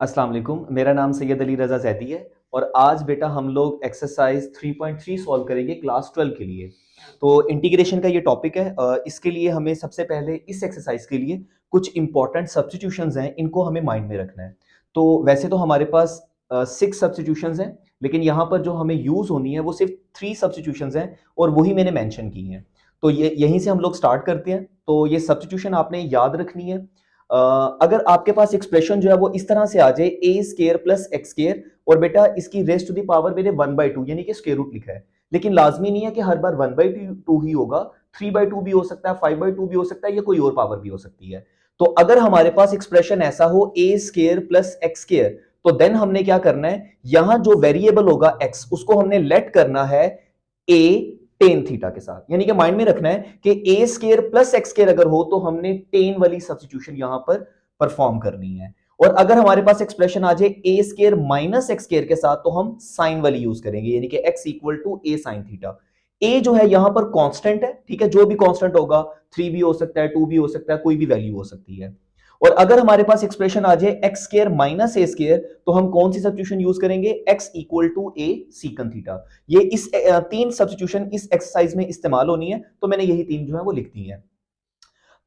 अस्सलाम वालेकुम, मेरा नाम सैयद अली रज़ा ज़ैदी है और आज बेटा हम लोग एक्सरसाइज 3.3 सॉल्व करेंगे क्लास 12 के लिए। तो इंटीग्रेशन का ये टॉपिक है। इसके लिए हमें सबसे पहले इस एक्सरसाइज के लिए कुछ इंपॉर्टेंट सब्स्टिट्यूशंस हैं, इनको हमें माइंड में रखना है। तो वैसे तो हमारे पास 6 सब्स्टिट्यूशंस हैं, लेकिन यहाँ पर जो हमें यूज़ होनी है वो सिर्फ 3 सब्स्टिट्यूशंस हैं और वही मैंने मेंशन की हैं। तो ये यहीं से हम लोग स्टार्ट करते हैं। तो ये सब्स्टिट्यूशन आपने याद रखनी है। अगर आपके पास एक्सप्रेशन जो है वो इस तरह से आ जाए ए स्केयर प्लस एक्स स्केयर और बेटा इसकी रेस्ट टू द पावर मैंने 1/2 यानी कि स्क्वायर रूट लिखा है, लेकिन लाजमी नहीं है कि हर बार 1/2 ही होगा। 3/2 भी हो सकता है, 5/2 भी हो सकता है, या कोई और पावर भी हो सकती है। तो अगर हमारे पास एक्सप्रेशन ऐसा हो ए स्केयर प्लस एक्स स्केयर, तो देन हमने क्या करना है, यहां जो वेरिएबल होगा एक्स उसको हमने लेट करना है ए टेन थीटा के साथ, यानी कि माइंड में रखना है कि ए स्केयर प्लस एक्स स्केयर अगर हो तो हमने टेन वाली सब्स्टिट्यूशन यहां पर परफॉर्म करनी है। और अगर हमारे पास एक्सप्रेशन आ जाए ए स्केयर माइनस एक्स स्केयर के साथ तो हम साइन वाली यूज करेंगे, यानी कि x equal to a sine theta. A जो है यहां पर कांस्टेंट है, ठीक है, जो भी कांस्टेंट होगा, 3 भी हो सकता है, 2 भी हो सकता है, कोई भी वैल्यू हो सकती है। और अगर हमारे पास एक्सप्रेशन आ जाए x square minus a square, तो हम कौन सी सब्स्टिट्यूशन यूज करेंगे, x equal to a secant theta. ये इस तीन सब्स्टिट्यूशन इस एक्सरसाइज में इस्तेमाल होनी है, तो मैंने यही तीन जो है वो लिख दी है।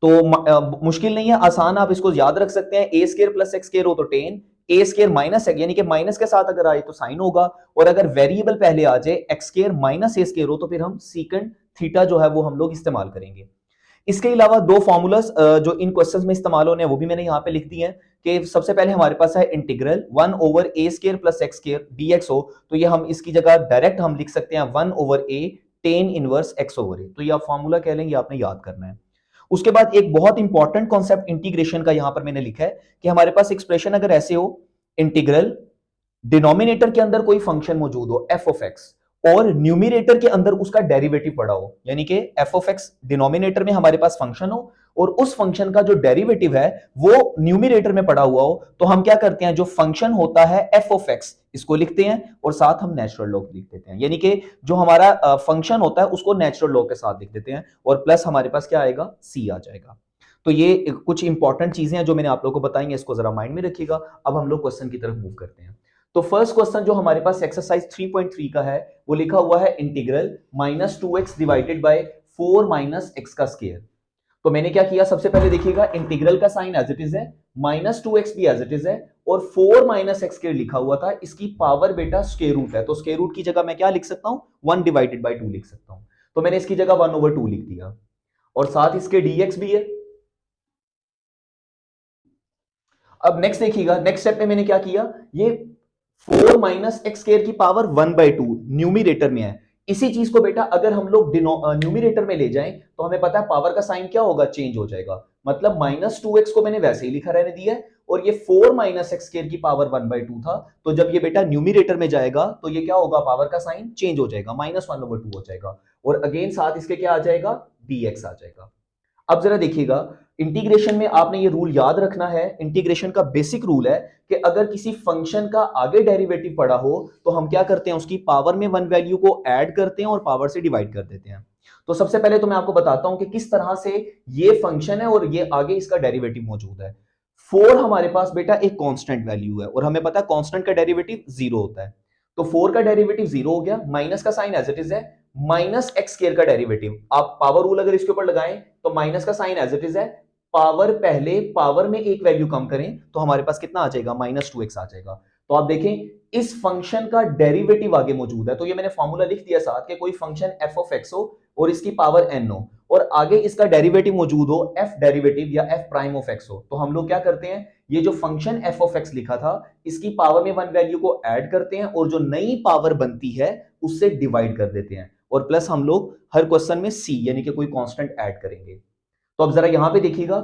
तो मुश्किल नहीं है, आसान, आप इसको याद रख सकते हैं। ए स्केयर प्लस एक्स स्केयर हो तो टेन, ए स्केयर माइनस है यानी कि माइनस के साथ अगर आए तो साइन होगा, और अगर वेरिएबल पहले आ जाए x square minus a square हो तो फिर हम सीकंड थीटा जो है वो हम लोग इस्तेमाल करेंगे। इसके अलावा दो फॉर्मूलाज जो इन क्वेश्चंस में इस्तेमाल होने हैं वो भी मैंने यहाँ पे लिख दी हैं। कि सबसे पहले हमारे पास है integral 1 over a square plus x square dx हो, तो ये हम इसकी जगह डायरेक्ट हम लिख सकते हैं 1 ओवर ए टेन इनवर्स एक्स ओवर ए। तो ये आप फॉर्मूला कह लेंगे, आपने याद करना है। उसके बाद एक बहुत इंपॉर्टेंट कॉन्सेप्ट इंटीग्रेशन का यहां पर मैंने लिखा है कि हमारे पास एक्सप्रेशन अगर ऐसे हो, इंटीग्रल डिनोमिनेटर के अंदर कोई फंक्शन मौजूद हो एफ ऑफ एक्स और न्यूमिनेटर के अंदर उसका डेरिवेटिव पड़ा हो, यानी कि एफ ऑफ एक्स डिनोमिनेटर में हमारे पास फंक्शन हो और उस फंक्शन का जो डेरिवेटिव है वो न्यूमिनेटर में पड़ा हुआ हो, तो हम क्या करते हैं, जो फंक्शन होता है एफ ऑफ एक्स इसको लिखते हैं और साथ हम नेचुरल लॉग लिख देते हैं, यानी कि जो हमारा फंक्शन होता है उसको नेचुरल लॉग के साथ लिख देते हैं और प्लस हमारे पास क्या आएगा, सी आ जाएगा। तो ये कुछ इंपॉर्टेंट चीजें हैं जो मैंने आप लोगों को बताई हैं, इसको जरा माइंड में रखिएगा। अब हम लोग क्वेश्चन की तरफ मूव करते हैं। तो फर्स्ट क्वेश्चन जो हमारे पास एक्सरसाइज 3.3 का है वो लिखा हुआ है integral -2x divided by 4 minus x का स्क्वायर। तो मैंने क्या किया, सबसे पहले देखिएगा इंटीग्रल का साइन एज इट इज है, -2x भी एज इट इज है और 4 माइनस एक्स स्क्वायर लिखा हुआ था, इसकी पावर बेटा स्क्वायर रूट है, तो स्क्वायर रूट की जगह मैं क्या लिख सकता हूं, 1 डिवाइडेड बाय 2 लिख सकता हूं। तो मैंने इसकी जगह 1/2 लिख दिया और साथ इसके dx भी है। अब नेक्स्ट देखिएगा, नेक्स्ट स्टेप में मैंने क्या किया, ये 4 माइनस एक्स स्क्वायर की पावर 1/2 न्यूमिरेटर में है। इसी चीज को बेटा अगर हम लोग न्यूमिरेटर में ले जाएं तो हमें पता है पावर का साइन क्या होगा, चेंज हो जाएगा। मतलब -2x को मैंने वैसे ही लिखा रहने दिया है और ये 4 माइनस एक्स स्क्वायर की पावर 1/2 था, तो जब ये बेटा न्यूमिरेटर में जाएगा तो ये क्या होगा, पावर का साइन चेंज हो जाएगा, -1/2 हो जाएगा और अगेन साथ इसके क्या आ जाएगा, dx आ जाएगा। अब जरा देखिएगा, इंटीग्रेशन में आपने ये रूल याद रखना है, इंटीग्रेशन का बेसिक रूल है कि अगर किसी फंक्शन का आगे डेरिवेटिव पड़ा हो तो हम क्या करते हैं, उसकी पावर में वन वैल्यू को ऐड करते हैं और पावर से डिवाइड कर देते हैं। तो सबसे पहले तो मैं आपको बताता हूं कि किस तरह से ये फंक्शन है और ये आगे इसका डेरिवेटिव मौजूद है। 4 हमारे पास बेटा एक कांस्टेंट वैल्यू है और हमें पता है कांस्टेंट का डेरिवेटिव 0 होता है। तो 4 का डेरिवेटिव 0 हो गया, माइनस का साइन एज इट इज है, माइनस एक्स स्क्वायर का डेरिवेटिव, आप पावर रूल अगर इसके ऊपर लगाएं तो माइनस का साइन एज इट इज है, पावर पहले पावर में एक वैल्यू कम करें तो हमारे पास कितना आ जाएगा, -2x आ जाएगा। तो आप देखें इस फंक्शन का डेरिवेटिव आगे मौजूद है, तो ये मैंने फॉर्मूला लिख दिया साथ कि कोई फंक्शन f ऑफ x हो और इसकी पावर n हो और आगे इसका डेरिवेटिव मौजूद हो, f डेरिवेटिव या f प्राइम ऑफ x हो, तो हम लोग क्या करते हैं, ये जो फंक्शन f ऑफ x लिखा था इसकी पावर में वन वैल्यू को ऐड करते हैं और जो नई पावर बनती है उससे डिवाइड कर देते हैं और प्लस हम लोग हर क्वेश्चन में c यानी कि कोई कांस्टेंट ऐड करेंगे। तो अब जरा यहां पे देखिएगा,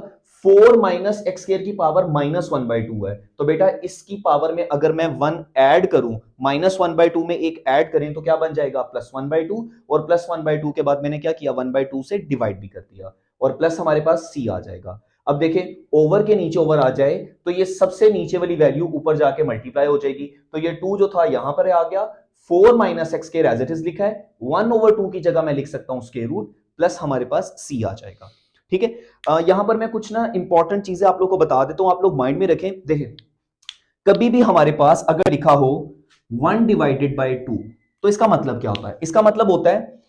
4 माइनस एक्स स्क्वायर की पावर -1/2 है, तो बेटा इसकी पावर में अगर मैं 1 ऐड करूं, -1/2 में एक ऐड करें तो क्या बन जाएगा, +1/2 और +1/2 के बाद मैंने क्या किया, 1/2 से डिवाइड भी कर दिया और प्लस हमारे पास c आ जाएगा। अब देखें ओवर के नीचे ओवर आ जाए तो ये सबसे नीचे वाली वैल्यू ऊपर जाके मल्टीप्लाई हो जाएगी, तो ये 2 जो था यहां पर आ गया, 4 minus x square as it is लिखा है, 1/2 की जगह मैं लिख सकता हूं स्क्वायर रूट, प्लस हमारे पास c आ जाएगा। ठीक है, यहां पर मैं कुछ ना इंपॉर्टेंट चीजें आप लोग को बता देता हूं, आप लोग माइंड में रखें। देखें कभी भी हमारे पास अगर लिखा हो 1/2, तो इसका मतलब क्या होता है? इसका मतलब होता है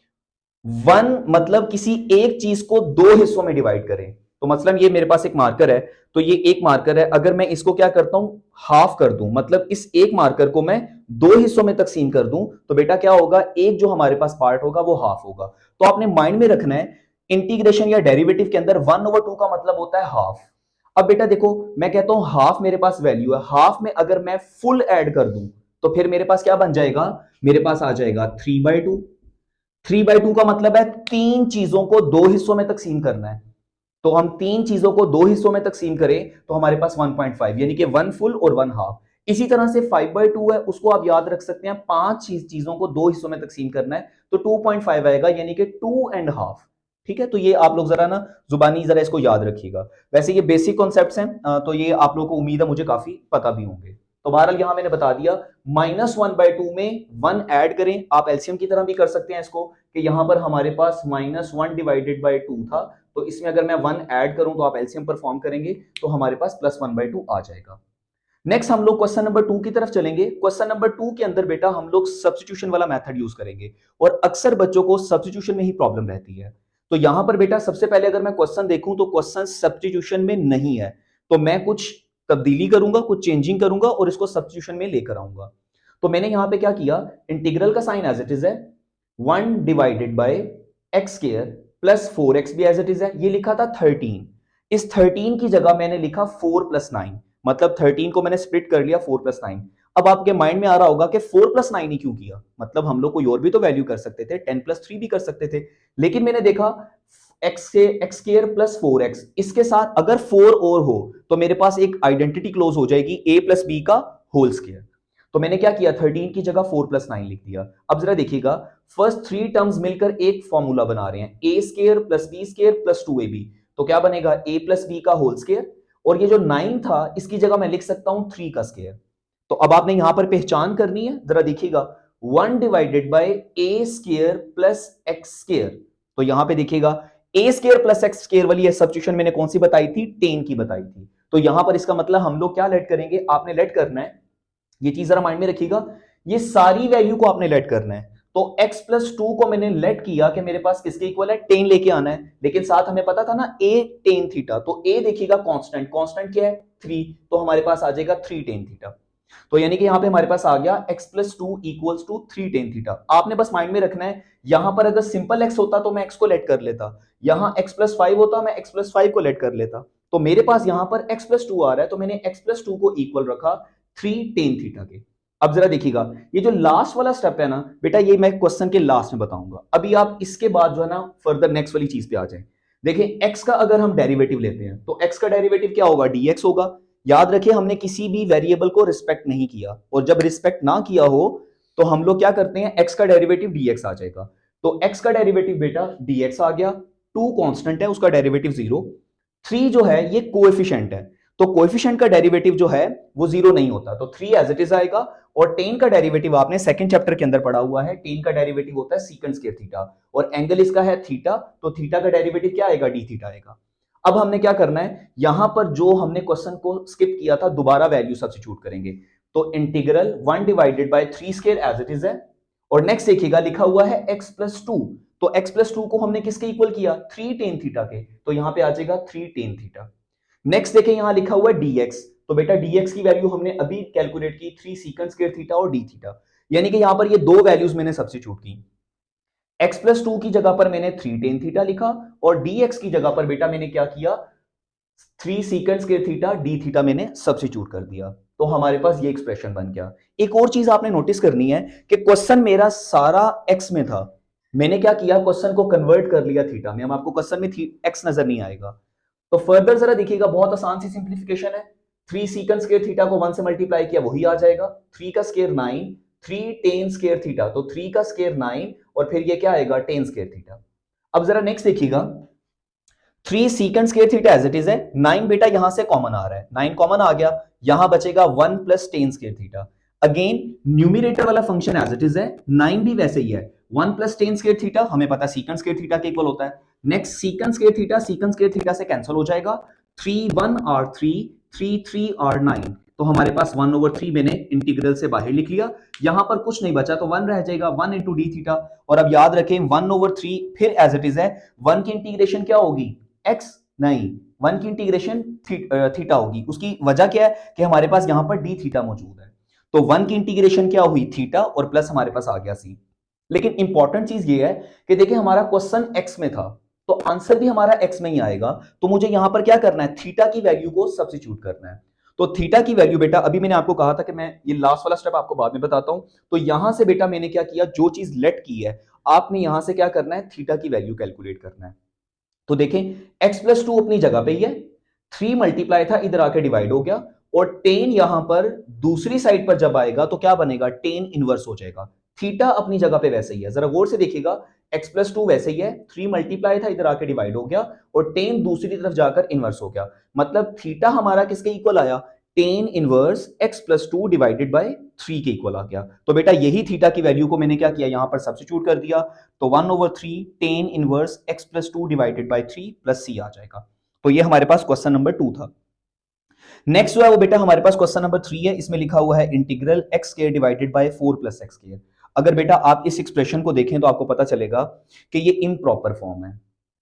1 मतलब किसी एक चीज को दो हिस्सों में डिवाइड करें। तो मतलब ये मेरे पास एक मार्कर है, तो ये एक मार्कर है, अगर मैं इसको क्या करता हूं, हाफ कर दूं, मतलब इस एक मार्कर को मैं दो हिस्सों में तकसीम कर दूं, तो बेटा क्या होगा, एक जो हमारे पास पार्ट होगा वो हाफ होगा। तो आपने माइंड में रखना है, इंटीग्रेशन या डेरिवेटिव के अंदर 1/2 का मतलब होता है हाफ। अब बेटा देखो, मैं कहता हूं हाफ मेरे पास वैल्यू है, हाफ में अगर मैं फुल ऐड कर दूं, तो फिर मेरे पास क्या बन जाएगा, मेरे पास आ जाएगा 3/2। 3/2 का मतलब है तीन चीजों को दो हिस्सों में तकसीम करना है। तो हम तीन चीजों को दो हिस्सों में तकसीम करें तो हमारे पास 1.5, यानी कि 1 फुल और 1 हाफ। इसी तरह से 5/2 है, उसको आप याद रख सकते हैं, पांच चीजों को दो हिस्सों में तकसीम करना है, तो 2.5 आएगा, यानी कि 2.5। ठीक है, तो ये आप लोग जरा ना जुबानी जरा इसको याद रखिएगा। वैसे ये बेसिक कॉन्सेप्ट्स हैं, तो ये आप लोगों को उम्मीद है मुझे काफी पता भी होंगे। तो बहरहाल यहां मैंने बता दिया, -1/2 में 1 ऐड करें, आप एलसीएम की तरह भी कर सकते हैं इसको, कि यहां पर हमारे पास -1/2 था, तो इसमें अगर मैं 1 ऐड करूं तो आप एलसीएम परफॉर्म करेंगे, तो हमारे पास +1/2 आ जाएगा। नेक्स्ट हम लोग क्वेश्चन नंबर 2 की तरफ चलेंगे। क्वेश्चन नंबर 2 के अंदर बेटा हम लोग सब्स्टिट्यूशन वाला मेथड यूज करेंगे, और अक्सर बच्चों को सब्स्टिट्यूशन में ही प्रॉब्लम रहती है। तो यहां पर बेटा सबसे पहले अगर मैं क्वेश्चन देखूं तो क्वेश्चन सब्स्टिट्यूशन में नहीं है, तो मैं कुछ तब्दीली करूंगा, कुछ चेंजिंग करूंगा और इसको सब्स्टिट्यूशन में लेकर आऊंगा। तो मैंने यहां पे क्या किया, इंटीग्रल का साइन एज इट इज है, 1/x² प्लस 4x भी एज इट इज है, ये लिखा था 13। इस 13 की जगह मैंने लिखा 4 + 9, मतलब 13 को मैंने स्प्लिट कर लिया 4 + 9। अब आपके माइंड में आ रहा होगा कि 4 + 9 ही क्यों किया, मतलब हम लोग कोई और भी तो वैल्यू कर सकते थे, 10 + 3 भी कर सकते थे, लेकिन मैंने देखा x² + 4x, इसके साथ अगर 4 और हो तो मेरे पास एक आइडेंटिटी क्लोज हो जाएगी, a + b का होल स्क्वायर। तो मैंने क्या किया, 13 की जगह 4 + 9 लिख दिया। अब जरा देखिएगा, फर्स्ट थ्री टर्म्स मिलकर एक फॉर्मूला बना रहे हैं, a² + b² + 2ab, तो क्या बनेगा, a + b का होल स्क्वायर, और ये जो 9 था इसकी जगह मैं लिख सकता हूं 3 का स्क्वायर। तो अब आपने यहां पर पहचान करनी है, जरा देखिएगा, 1/a² + x²। तो यहां पे देखिएगा, a² + x² वाली सब्स्टिट्यूशन मैंने कौन सी बताई थी, 10 की बताई थी। तो यहां पर इसका मतलब हम लोग क्या लेट करेंगे, आपने लेट करना है, ये चीज जरा माइंड में रखिएगा, ये सारी वैल्यू को आपने लेट करना है। तो x + 2 को मैंने लेट किया कि मेरे पास किसके इक्वल है, tan लेके आना है, लेकिन साथ हमें पता था ना a tan थीटा, तो a देखिएगा कांस्टेंट, कांस्टेंट क्या है 3, तो हमारे पास आ जाएगा 3 tan थीटा। तो यानी कि यहां पे हमारे पास आ गया x + 2 = 3 tan थीटा। आपने बस माइंड में रखना है, यहां पर अगर सिंपल x होता तो मैं x को लेट कर लेता, यहां x + 5 होता मैं x + 5 को लेट कर लेता, तो मेरे पास यहां पर x + 2 आ रहा है, तो मैंने x + 2 को इक्वल रखा 3 tan थीटा के। अब जरा देखिएगा, ये जो लास्ट वाला स्टेप है ना बेटा, ये मैं क्वेश्चन के लास्ट में बताऊंगा, अभी आप इसके बाद जो है ना फर्दर नेक्स्ट वाली चीज पे आ जाए। देखिए x का अगर हम डेरिवेटिव लेते हैं तो x का डेरिवेटिव क्या होगा, dx होगा। याद रखिए, हमने किसी भी वेरिएबल को रिस्पेक्ट नहीं किया, और जब रिस्पेक्ट ना किया हो तो हम लोग क्या करते हैं, x का डेरिवेटिव dx आ जाएगा। तो x का डेरिवेटिव बेटा dx आ गया, 2 कांस्टेंट है, उसका डेरिवेटिव 0, 3 जो है ये कोएफिशिएंट है, तो कोएफिशिएंट का डेरिवेटिव जो है वो 0 नहीं होता, तो 3 एज इट इज आएगा। और tan का डेरिवेटिव आपने सेकंड चैप्टर के अंदर पढ़ा हुआ है, tan का डेरिवेटिव होता है सीकेंट स्क्वायर थीटा, और एंगल इसका है थीटा, तो थीटा का डेरिवेटिव क्या आएगा, d थीटा आएगा। अब हमने क्या करना है, यहां पर जो हमने क्वेश्चन को स्किप किया था दोबारा वैल्यू सब्स्टिट्यूट करेंगे। तो इंटीग्रल 1/3² एज इट इज है, और नेक्स्ट देखिएगा लिखा हुआ है x + 2, तो x + 2 को हमने किसके इक्वल किया, 3 tan थीटा के, तो यहां पे आ जाएगा 3 tan थीटा। नेक्स्ट देखें, यहां लिखा हुआ है dx, तो बेटा dx की वैल्यू हमने अभी कैलकुलेट की, 3 सीकेंट स्क्वायर थीटा और d थीटा, यानी कि यहां पर ये दो वैल्यूज मैंने सब्स्टिट्यूट की। x + 2 की जगह पर मैंने 3 tan थीटा लिखा, और dx की जगह पर बेटा मैंने क्या किया, 3 secant square theta d theta मैंने सब्स्टिट्यूट कर दिया, तो हमारे पास ये एक्सप्रेशन बन गया। एक और चीज आपने नोटिस करनी है कि क्वेश्चन मेरा सारा x में था, मैंने क्या किया, क्वेश्चन को कन्वर्ट कर लिया थीटा में। अब आपको क्वेश्चन में x नजर नहीं आएगा, तो फर्दर जरा देखिएगा, बहुत आसान सी सिंप्लीफिकेशन है, 3 सीकेंट स्क्वायर थीटा को 1 से मल्टीप्लाई किया वही आ जाएगा, 3 का स्क्वायर 9, 3 tan स्क्वायर थीटा, तो 3 का स्क्वायर 9, और फिर ये क्या आएगा, tan स्क्वायर थीटा। अब जरा नेक्स्ट देखिएगा, 3 secant square theta as it is है, 9 बेटा यहां से कॉमन आ रहा है, 9 कॉमन आ गया, यहां बचेगा 1 + tan square theta. Again numerator वाला फंक्शन एज इट इज है, 9 भी वैसे ही है, 1 + tan स्क्वायर थीटा, हमें पता है सीकेंट स्क्वायर थीटा के इक्वल होता है। नेक्स्ट सीकेंट स्क्वायर थीटा से कैंसिल हो जाएगा, 3 1 are 3, 3 3 are 9, तो हमारे पास 1/3 मैंने इंटीग्रल से बाहर लिख लिया, यहां पर कुछ नहीं बचा तो 1 रह जाएगा, 1 इंटू डी थीटा। और अब याद रखें 1/3 फिर एज इट इज है, 1 की इंटीग्रेशन क्या होगी, एक्स नहीं, 1 की इंटीग्रेशन थीटा होगी। उसकी वजह क्या है कि हमारे पास यहां पर डी थीटा मौजूद है, तो 1 की इंटीग्रेशन क्या हुई थीटा और प्लस हमारे पास आ गया सी। लेकिन इंपॉर्टेंट चीज ये है कि देखिए हमारा क्वेश्चन एक्स में था, तो आंसर भी हमारा एक्स में ही आएगा, तो मुझे यहां पर क्या करना है, थीटा की वैल्यू को सब्स्टिट्यूट करना है। तो थीटा की वैल्यू बेटा, अभी मैंने आपको कहा था कि मैं ये लास्ट वाला स्टेप आपको बाद में बताता हूं, तो यहां से बेटा मैंने क्या किया, जो चीज लेट की है आपने यहां से क्या करना है, थीटा की वैल्यू कैलकुलेट करना है। तो देखें x+2 अपनी जगह पे ही है, 3 मल्टीप्लाई था इधर आके डिवाइड हो गया, और टेन यहां पर दूसरी साइड पर जब आएगा तो क्या बनेगा, टेन इनवर्स हो जाएगा। थीटा अपनी जगह पे वैसे ही है, जरा गौर से देखिएगा, x+2 वैसे ही है, 3 मल्टीप्लाई था इधर आके डिवाइड हो गया, और टेन दूसरी तरफ जाकर इनवर्स हो गया। मतलब थीटा हमारा किसके इक्वल आया, ten inverse x+2 divided by 3 के इक्वल आ गया। तो बेटा यही थीटा की वैल्यू को मैंने क्या किया, यहां पर सब्स्टिट्यूट कर दिया, तो 1/3 tan inverse x+2 divided by 3 plus c आ जाएगा। तो ये हमारे पास क्वेश्चन नंबर 2 था। नेक्स्ट जो है वो बेटा हमारे पास क्वेश्चन नंबर 3 है, इसमें लिखा हुआ है integral x square divided by 4 plus x square. अगर बेटा आप इस एक्सप्रेशन को देखें तो आपको पता चलेगा कि ये इम्प्रॉपर फॉर्म है,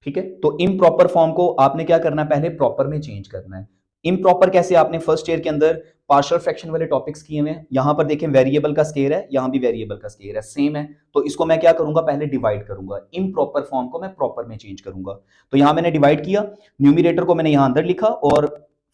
ठीक है। तो इम्प्रॉपर फॉर्म को आपने क्या करना है, पहले प्रॉपर में चेंज करना है। इम्प्रॉपर कैसे, आपने फर्स्ट ईयर के अंदर पार्शियल फ्रैक्शन वाले टॉपिक्स किए हुए हैं, यहां पर देखें वेरिएबल का स्क्वायर है, यहां भी वेरिएबल का स्क्वायर है, सेम है, तो इसको मैं क्या करूंगा, पहले डिवाइड करूंगा, इम्प्रॉपर फॉर्म को मैं प्रॉपर में चेंज करूंगा। तो यहां मैंने डिवाइड किया, न्यूमिरेटर को मैंने यहां अंदर लिखा, और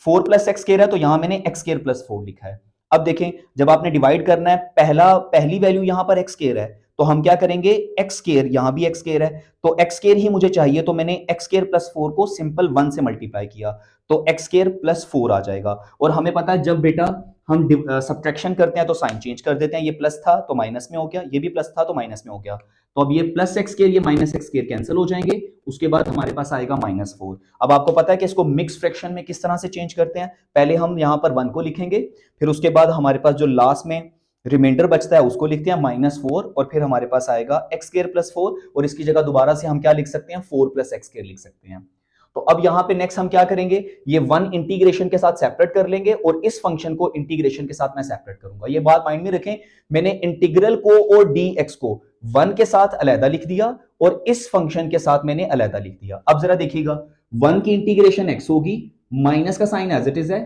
4 प्लस एक्स स्क्वायर है तो यहां मैंने एक्स स्क्वायर प्लस 4 लिखा है। अब देखें जब आपने डिवाइड करना है, पहली वैल्यू यहां पर एक्स स्क्वायर है, तो हम क्या करेंगे, एक्स स्क्वायर, यहां भी एक्स स्क्वायर है, तो एक्स स्क्वायर ही मुझे चाहिए, तो मैंने एक्स स्क्वायर प्लस 4 को सिंपल 1 से मल्टीप्लाई किया, तो एक्स स्क्वायर प्लस 4 आ जाएगा। और हमें पता है जब बेटा हम सब्ट्रैक्शन करते हैं तो साइन चेंज कर देते हैं, ये प्लस था तो माइनस में हो गया, ये भी प्लस था तो माइनस में हो गया, तो अब ये प्लस एक्स स्क्वायर ये माइनस एक्स स्क्वायर कैंसिल हो जाएंगे, उसके बाद हमारे पास आएगा -4। अब आपको पता है कि इसको मिक्स फ्रैक्शन में किस तरह से चेंज करते हैं, पहले हम यहां पर 1 को लिखेंगे, फिर उसके बाद हमारे पास जो लास्ट में रिमाइंडर बचता है उसको लिखते हैं -4, और फिर हमारे पास आएगा एक्स स्क्वायर प्लस 4, और इसकी जगह दोबारा से हम क्या लिख सकते हैं, 4 प्लस एक्स स्क्वायर लिख सकते हैं। तो अब यहां पे नेक्स्ट हम क्या करेंगे, ये 1 इंटीग्रेशन के साथ सेपरेट कर लेंगे, और इस फंक्शन को इंटीग्रेशन के साथ मैं सेपरेट करूंगा। ये बात माइंड में रखें, मैंने इंटीग्रल को और dx को 1 के साथ अलहदा लिख दिया, और इस फंक्शन के साथ मैंने अलहदा लिख दिया। अब जरा देखिएगा, 1 की इंटीग्रेशन x होगी, माइनस का साइन एज इट इज है,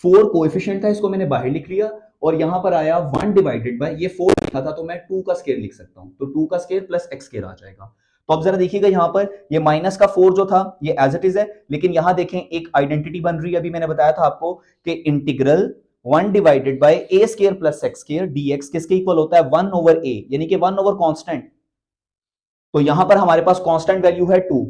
4 कोएफिशिएंट था इसको मैंने बाहर लिख लिया, और यहां पर आया 1 डिवाइडेड बाय, ये 4 लिखा था तो मैं 2 का स्क्वायर लिख सकता हूं, तो 2 का स्क्वायर प्लस एक्स स्क्वायर आ जाएगा। तो अब जरा देखिएगा यहां पर ये माइनस का 4 जो था ये एज इट इज है, लेकिन यहां देखें एक आइडेंटिटी बन रही है, अभी मैंने बताया था आपको कि integral 1 divided by A square plus x square dx किसके इक्वल होता है, 1 ओवर ए, यानी कि 1 ओवर कांस्टेंट। तो यहां पर हमारे पास कांस्टेंट वैल्यू है 2,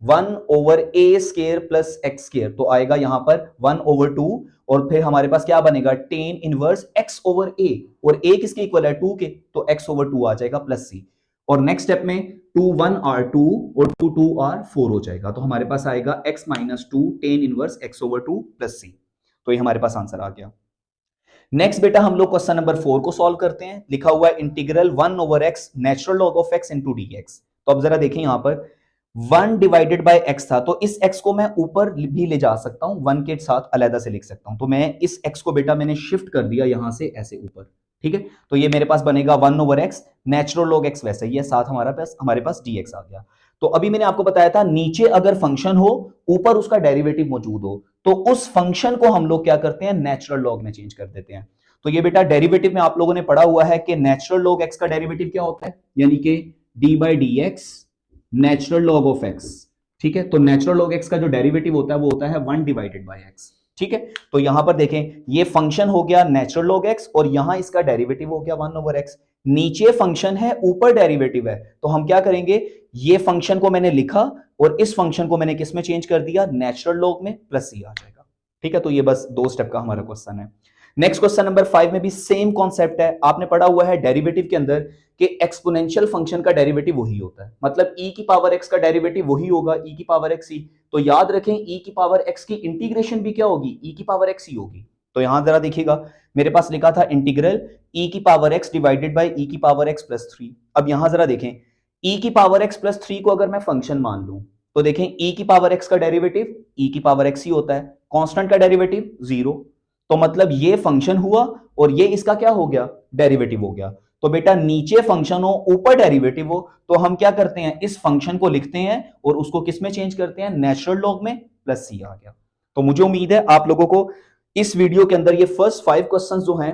1 ओवर ए स्क्वायर प्लस एक्स स्क्वायर, तो आएगा यहां पर 1 ओवर 2, और फिर हमारे पास क्या बनेगा, tan inverse x over a, और a किसके इक्वल है, 2 के, तो x ओवर 2 आ जाएगा प्लस c। और नेक्स्ट स्टेप में 2 1 आर 2 और 2 2 आर 4 हो जाएगा, तो हमारे पास आएगा x minus 2 tan inverse x over 2 plus c। तो ये हमारे पास आंसर आ गया। नेक्स्ट बेटा हम लोग क्वेश्चन नंबर 4 को सॉल्व करते हैं, लिखा हुआ है integral 1 over x natural log of x into dx। तो अब जरा देखें यहां पर 1 डिवाइडेड बाय x था, तो इस x को मैं ऊपर भी ले जा सकता हूं, 1 के साथ अलग से लिख सकता हूं, तो मैं इस x को बेटा मैंने शिफ्ट कर दिया यहां से ऐसे ऊपर, ठीक है। तो ये मेरे पास बनेगा 1 over x natural log x, वैसे ही है, साथ हमारे पास dx आ गया। तो अभी मैंने आपको बताया था नीचे अगर फंक्शन हो, ऊपर उसका डेरिवेटिव मौजूद हो, तो उस फंक्शन को हम लोग क्या करते हैं, नेचुरल लॉग में चेंज कर देते हैं। तो ये बेटा डेरिवेटिव में आप लोगों ने पढ़ा हुआ है कि नेचुरल लॉग x का डेरिवेटिव क्या होता है, यानी कि d by D x natural log of x, ठीक है। तो नेचुरल लॉग x का जो डेरिवेटिव होता है वो होता है 1 डिवाइडेड बाय x, ठीक है। तो यहां पर देखें ये फंक्शन हो गया नेचुरल लॉग x, और यहां इसका डेरिवेटिव हो गया 1 ओवर x, नीचे फंक्शन है ऊपर डेरिवेटिव है, तो हम क्या करेंगे, ये फंक्शन को मैंने लिखा और इस फंक्शन को मैंने किस में चेंज कर दिया, नेचुरल लॉग में, प्लस c आ जाएगा, ठीक है। तो ये बस 2 स्टेप का हमारा क्वेश्चन है। नेक्स्ट क्वेश्चन नंबर 5 में भी सेम कॉन्सेप्ट है, आपने पढ़ा हुआ है डेरिवेटिव के अंदर कि एक्सपोनेंशियल फंक्शन का डेरिवेटिव वही होता है, मतलब e की पावर x का डेरिवेटिव वही होगा e की पावर x ही। तो याद रखें e की पावर x की इंटीग्रेशन भी क्या होगी, e की पावर x ही होगी। तो यहां जरा देखिएगा मेरे पास लिखा था इंटीग्रल e की power x divided by e की पावर x प्लस 3। अब यहां जरा देखें e की पावर x प्लस 3 को अगर मैं फंक्शन मान लूं, तो देखें e की पावर x का डेरिवेटिव e की पावर x ही होता है, कांस्टेंट का डेरिवेटिव 0, तो मतलब ये फंक्शन हुआ और ये इसका क्या हो गया, डेरिवेटिव हो गया। तो बेटा नीचे फंक्शन हो ऊपर डेरिवेटिव हो तो हम क्या करते हैं, इस फंक्शन को लिखते हैं और उसको किस में चेंज करते हैं, नेचुरल लॉग में, प्लस सी आ गया। तो मुझे उम्मीद है आप लोगों को इस वीडियो के अंदर ये फर्स्ट 5 क्वेश्चंस जो हैं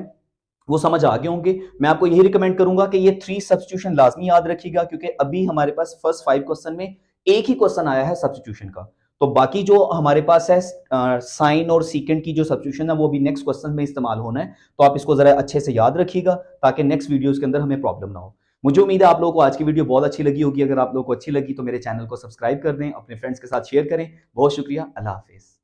वो समझ आ गए होंगे। मैं आपको यही रिकमेंड करूंगा कि ये 3 सब्स्टिट्यूशन लाजमी याद रखिएगा, क्योंकि अभी हमारे पास फर्स्ट 5 क्वेश्चन में एक ही क्वेश्चन आया है सब्स्टिट्यूशन का। तो बाकी जो हमारे पास है साइन और सीकेंड की जो सब्स्टिट्यूशन है वो भी नेक्स्ट क्वेश्चन में इस्तेमाल होना है। तो आप इसको जरा अच्छे से याद रखिएगा ताकि नेक्स्ट वीडियोस के अंदर हमें प्रॉब्लम ना हो। मुझे उम्मीद है आप लोगों को आज की वीडियो बहुत अच्छी लगी होगी। अगर आप लोगों को अच्छी लगी तो मेरे चैनल को सब्सक्राइब कर दें, अपने फ्रेंड्स के साथ शेयर करें। बहुत शुक्रिया, अल्लाह हाफिज।